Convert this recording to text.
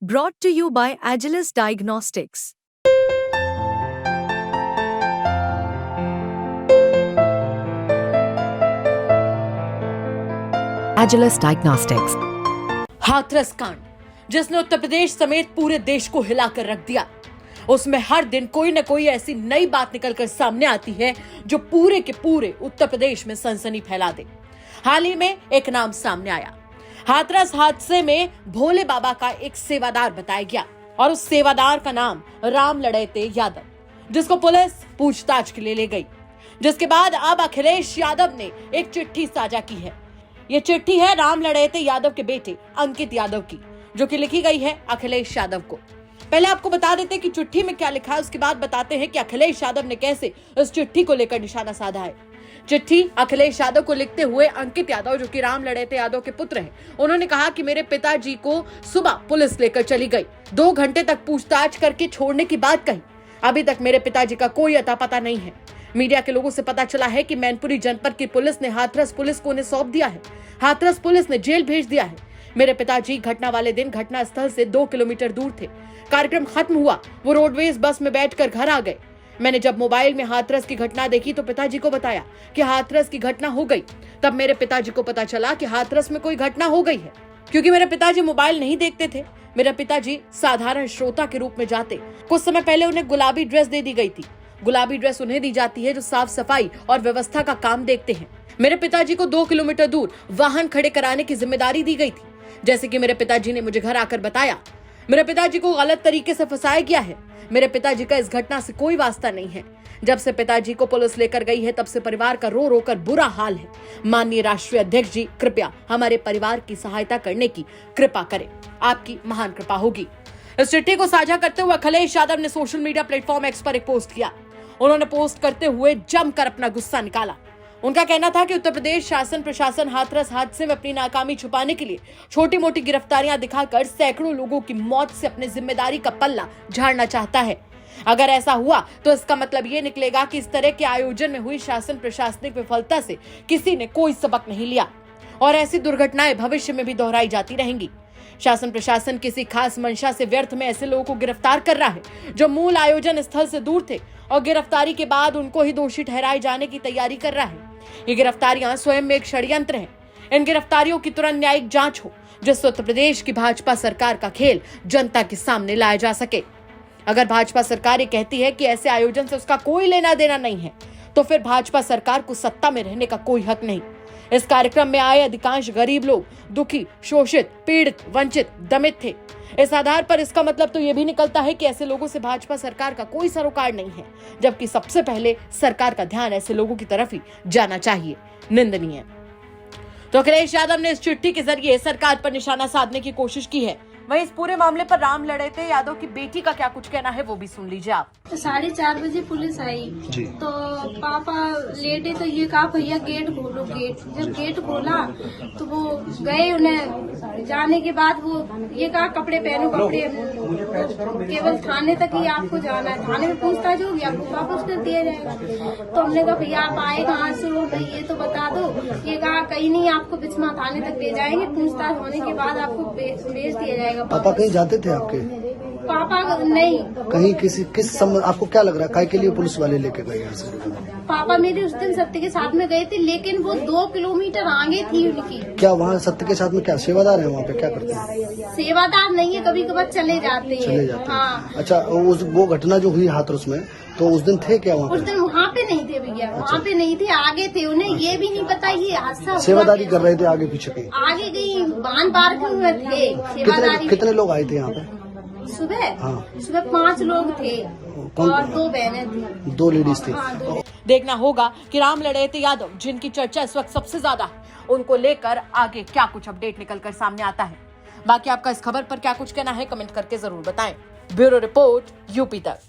Brought to you by Agilus Diagnostics. Agilus Diagnostics. Hathras कांड, जिसने उत्तर प्रदेश समेत पूरे देश को हिलाकर रख दिया। उसमें हर दिन कोई न कोई ऐसी नई बात निकलकर सामने आती है जो पूरे के पूरे उत्तर प्रदेश में सनसनी फैला दे। हाल ही में एक नाम सामने आया। हाथरस हादसे में भोले बाबा का एक सेवादार बताया गया और उस सेवादार का नाम राम लड़ैते यादव, जिसको पुलिस पूछताछ के लिए ले गई। जिसके बाद अब अखिलेश यादव ने एक चिट्ठी साझा की है। ये चिट्ठी है राम लड़ैते यादव के बेटे अंकित यादव की, जो कि लिखी गई है अखिलेश यादव को। पहले आपको बता देते हैं कि चिट्ठी में क्या लिखा है, उसके बाद बताते हैं कि अखिलेश यादव ने कैसे इस चिट्ठी को लेकर निशाना साधा है। चिट्ठी अखिलेश यादव को लिखते हुए अंकित यादव, जो कि राम लड़ैते यादव के पुत्र हैं, उन्होंने कहा कि मेरे पिताजी को सुबह पुलिस लेकर चली गई। 2 घंटे तक पूछताछ करके छोड़ने की बात कही। अभी तक मेरे पिताजी का कोई अता पता नहीं है। मीडिया के लोगों से पता चला है कि मैनपुरी जनपद की पुलिस ने हाथरस पुलिस को उन्हें सौंप दिया है। हाथरस पुलिस ने जेल भेज दिया है। मेरे पिताजी घटना वाले दिन घटना स्थल से 2 किलोमीटर दूर थे। कार्यक्रम खत्म हुआ, वो रोडवेज बस में बैठकर घर आ गए। मैंने जब मोबाइल में हाथरस की घटना देखी तो पिताजी को बताया कि हाथरस की घटना हो गई। तब मेरे पिताजी को पता चला कि हाथरस में कोई घटना हो गई है। क्योंकि मेरे पिताजी मोबाइल नहीं देखते थे, मेरे पिताजी साधारण श्रोता के रूप में जाते। कुछ समय पहले उन्हें गुलाबी ड्रेस दे दी गई थी। गुलाबी ड्रेस उन्हें दी जाती है जो साफ सफाई और व्यवस्था का काम देखते हैं। मेरे पिताजी को 2 किलोमीटर दूर वाहन खड़े कराने की जिम्मेदारी दी गई थी। जैसे कि मेरे पिताजी ने मुझे घर आकर बताया, मेरे पिताजी को गलत तरीके से फंसाया गया है। मेरे पिताजी का इस घटना से कोई वास्ता नहीं है। जब से पिताजी को पुलिस लेकर गई है तब से परिवार का रो रो कर बुरा हाल है। माननीय राष्ट्रीय अध्यक्ष जी, कृपया हमारे परिवार की सहायता करने की कृपा करें, आपकी महान कृपा होगी। इस चिट्ठी को साझा करते हुए अखिलेश यादव ने सोशल मीडिया प्लेटफॉर्म एक्स पर एक पोस्ट किया। उन्होंने पोस्ट करते हुए जमकर अपना गुस्सा निकाला। उनका कहना था कि उत्तर प्रदेश शासन प्रशासन हाथरस हादसे में अपनी नाकामी छुपाने के लिए छोटी मोटी गिरफ्तारियां दिखाकर सैकड़ों लोगों की मौत से अपनी जिम्मेदारी का पल्ला झाड़ना चाहता है। अगर ऐसा हुआ तो इसका मतलब ये निकलेगा कि इस तरह के आयोजन में हुई शासन प्रशासनिक विफलता से किसी ने कोई सबक नहीं लिया और ऐसी दुर्घटनाएं भविष्य में भी दोहराई जाती रहेंगी। शासन प्रशासन किसी खास मंशा से व्यर्थ में ऐसे लोगों को गिरफ्तार कर रहा है जो मूल आयोजन स्थल से दूर थे और गिरफ्तारी के बाद उनको ही दोषी ठहराए जाने की तैयारी कर रहा है। ये गिरफ्तारियां स्वयं में एक षड्यंत्र है। इन गिरफ्तारियों की तुरंत न्यायिक जांच हो, जिससे उत्तर प्रदेश की भाजपा सरकार का खेल जनता के सामने लाया जा सके। अगर भाजपा सरकार ये कहती है कि ऐसे आयोजन से उसका कोई लेना देना नहीं है, तो फिर भाजपा सरकार को सत्ता में रहने का कोई हक नहीं। इस कार्यक्रम में आए अधिकांश गरीब लोग दुखी, शोषित, पीड़ित, वंचित, दमित थे। इस आधार पर इसका मतलब तो ये भी निकलता है कि ऐसे लोगों से भाजपा सरकार का कोई सरोकार नहीं है, जबकि सबसे पहले सरकार का ध्यान ऐसे लोगों की तरफ ही जाना चाहिए। निंदनीय। तो अखिलेश यादव ने इस चिट्ठी के जरिए सरकार पर निशाना साधने की कोशिश की है। वहीं इस पूरे मामले पर राम लड़ैते यादव की बेटी का क्या कुछ कहना है वो भी सुन लीजिए आप। 4:30 बजे पुलिस आई तो पापा लेटे तो ये कहा भैया गेट खोलो। गेट जब गेट खोला तो वो गए, उन्हें जाने के बाद वो ये कहा कपड़े पहनो, कपड़े केवल थाने तक ही आपको जाना है, थाने में पूछताछ होगी, आपको वापस कर दिया जाएगा। तो हमने कहा भैया आप आए कहाँ से हो, भाई ये तो बता दो। ये कहा कहीं नहीं, आपको बिस्मा थाने तक ले जाएंगे, पूछताछ होने के बाद आपको भेज दिया जाएगा। पापा कहीं जाते थे आपके? पापा नहीं। कहीं किस समय आपको क्या लग रहा है काय के लिए पुलिस वाले लेके गए यहाँ से? पापा मेरे उस दिन सत्य के साथ में गए थे, लेकिन वो 2 किलोमीटर आगे थी उनकी। क्या वहाँ सत्य के साथ में क्या सेवादार है? वहाँ पे क्या करते हैं? सेवादार नहीं है, कभी कभार चले जाते हैं। हाँ। अच्छा, वो घटना जो हुई हाथरस में, तो उस दिन थे क्या वहाँ? उस दिन वहाँ पे नहीं थे भैया। अच्छा। वहाँ पे नहीं थे, आगे थे। उन्हें ये भी नहीं पता ये हादसा सेवादारी कर रहे थे आगे पीछे कहीं? आगे कहीं वाहन पार्किंग में थे। कितने लोग आए थे यहाँ पे सुबह? हाँ। सुबह 5 लोग थे और 2 बहनें थी, 2 लेडीज थी। हाँ, देखना होगा कि राम लड़ैते यादव, जिनकी चर्चा इस वक्त सबसे ज्यादा है, उनको लेकर आगे क्या कुछ अपडेट निकलकर सामने आता है। बाकी आपका इस खबर पर क्या कुछ कहना है कमेंट करके जरूर बताएं। ब्यूरो रिपोर्ट यूपी तक।